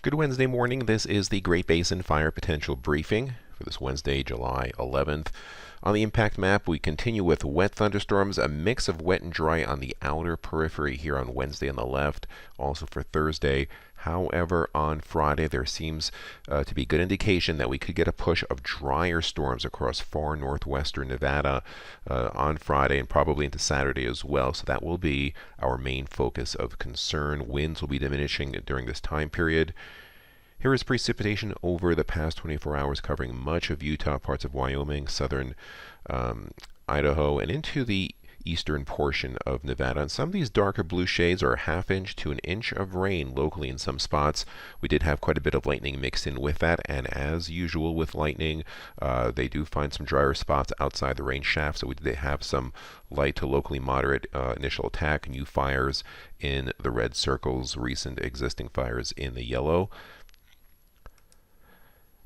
Good Wednesday morning. This is the Great Basin Fire Potential Briefing for this Wednesday, July 11th. On the impact map, we continue with wet thunderstorms, a mix of wet and dry on the outer periphery here on Wednesday on the left, also for Thursday. However, on Friday, there seems to be good indication that we could get a push of drier storms across far northwestern Nevada on Friday and probably into Saturday as well. So that will be our main focus of concern. Winds will be diminishing during this time period. Here is precipitation over the past 24 hours covering much of Utah, parts of Wyoming, southern Idaho, and into the eastern portion of Nevada. And some of these darker blue shades are a ½ inch to an inch of rain locally in some spots. We did have quite a bit of lightning mixed in with that, and as usual with lightning, they do find some drier spots outside the rain shaft, so we did have some light to locally moderate initial attack, new fires in the red circles, recent existing fires in the yellow.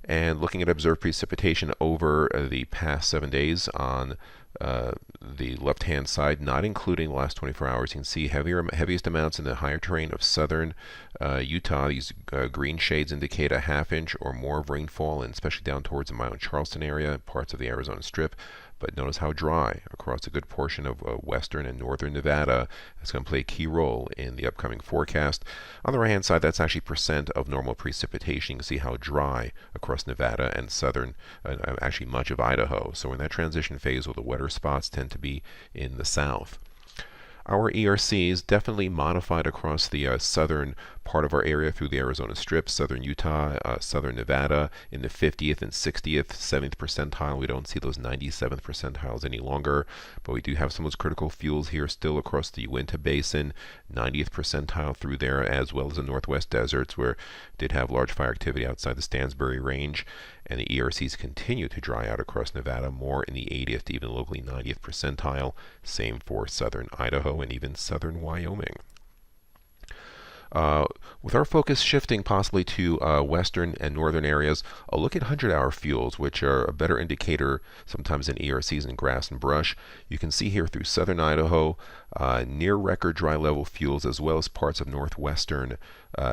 And looking at observed precipitation over the past 7 days on the left-hand side, not including the last 24 hours, you can see heaviest amounts in the higher terrain of southern Utah. These green shades indicate a ½ inch or more of rainfall, and especially down towards the Mount Charleston area, parts of the Arizona Strip. But notice how dry across a good portion of western and northern Nevada. That's going to play a key role in the upcoming forecast. On the right-hand side, that's actually percent of normal precipitation. You can see how dry across Nevada and southern, actually much of Idaho. So in that transition phase, where the wetter spots tend to be in the south. Our ERCs definitely modified across the southern part of our area through the Arizona Strip, southern Utah, southern Nevada in the 50th and 60th, 70th percentile. We don't see those 97th percentiles any longer, but we do have some of those critical fuels here still across the Uinta Basin, 90th percentile through there, as well as the northwest deserts where did have large fire activity outside the Stansbury Range. And the ERCs continue to dry out across Nevada, more in the 80th to even locally 90th percentile. Same for southern Idaho and even southern Wyoming. With our focus shifting possibly to western and northern areas, I'll look at 100-hour fuels, which are a better indicator sometimes in ERCs in grass and brush. You can see here through southern Idaho, near record dry level fuels, as well as parts of northwestern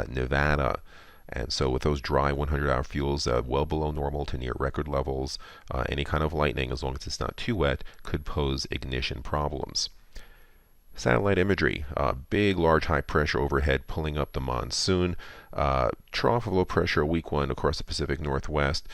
Nevada. And so with those dry 100-hour fuels well below normal to near record levels, any kind of lightning, as long as it's not too wet, could pose ignition problems. Satellite imagery, big, large, high pressure overhead pulling up the monsoon. Trough of low pressure week 1 across the Pacific Northwest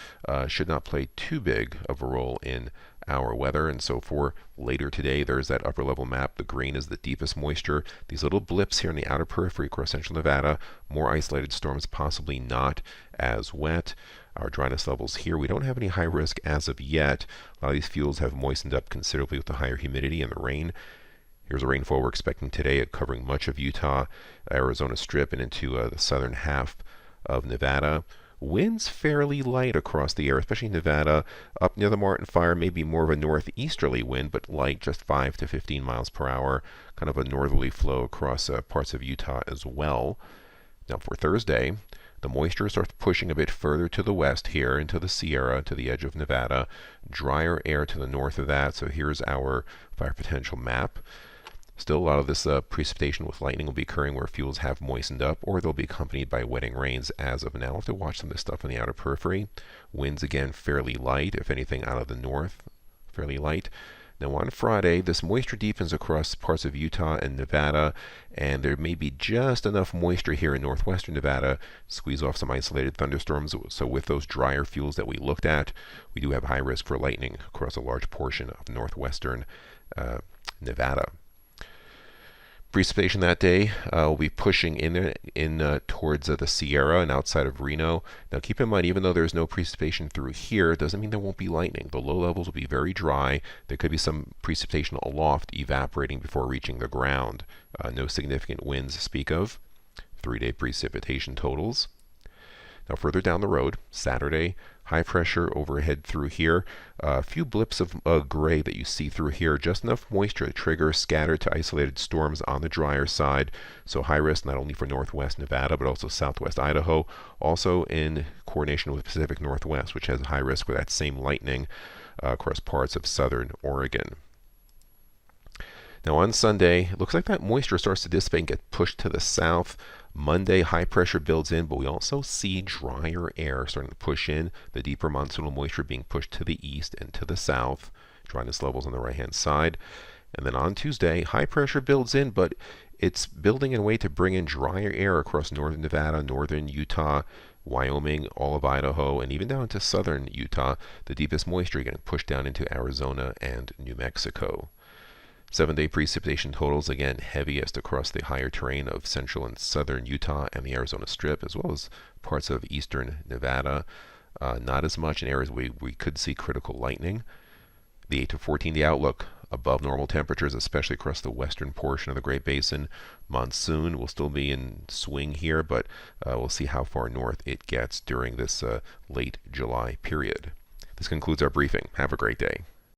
should not play too big of a role in our weather. And so for later today, there's that upper level map. The green is the deepest moisture. These little blips here in the outer periphery across central Nevada, more isolated storms, possibly not as wet. Our dryness levels here, we don't have any high risk as of yet. A lot of these fuels have moistened up considerably with the higher humidity and the rain. Here's a rainfall we're expecting today, covering much of Utah, Arizona Strip, and into the southern half of Nevada. Winds fairly light across the area, especially Nevada. Up near the Martin Fire, maybe more of a northeasterly wind, but light, just 5 to 15 miles per hour. Kind of a northerly flow across parts of Utah as well. Now for Thursday, the moisture starts pushing a bit further to the west here into the Sierra, to the edge of Nevada. Drier air to the north of that. So here's our fire potential map. Still, a lot of this precipitation with lightning will be occurring where fuels have moistened up, or they'll be accompanied by wetting rains as of now. We'll have to watch some of this stuff in the outer periphery. Winds, again, fairly light, if anything, out of the north, fairly light. Now on Friday, this moisture deepens across parts of Utah and Nevada, and there may be just enough moisture here in northwestern Nevada to squeeze off some isolated thunderstorms. So with those drier fuels that we looked at, we do have high risk for lightning across a large portion of northwestern Nevada. Precipitation that day will be pushing in towards the Sierra and outside of Reno. Now keep in mind, even though there's no precipitation through here, it doesn't mean there won't be lightning. The low levels will be very dry. There could be some precipitation aloft evaporating before reaching the ground. No significant winds to speak of. 3-day precipitation totals. Now further down the road, Saturday, high pressure overhead through here. A few blips of gray that you see through here, just enough moisture to trigger scattered to isolated storms on the drier side. So high risk not only for northwest Nevada, but also southwest Idaho. Also in coordination with Pacific Northwest, which has high risk for that same lightning across parts of southern Oregon. Now on Sunday, it looks like that moisture starts to dissipate and get pushed to the south. Monday, high pressure builds in, but we also see drier air starting to push in, the deeper monsoonal moisture being pushed to the east and to the south. Dryness levels on the right-hand side. And then on Tuesday, high pressure builds in, but it's building in a way to bring in drier air across northern Nevada, northern Utah, Wyoming, all of Idaho, and even down into southern Utah. The deepest moisture getting pushed down into Arizona and New Mexico. 7-day precipitation totals, again, heaviest across the higher terrain of central and southern Utah and the Arizona Strip, as well as parts of eastern Nevada. Not as much in areas where we could see critical lightning. The 8 to 14-day outlook, above normal temperatures, especially across the western portion of the Great Basin. Monsoon will still be in swing here, but we'll see how far north it gets during this late July period. This concludes our briefing. Have a great day.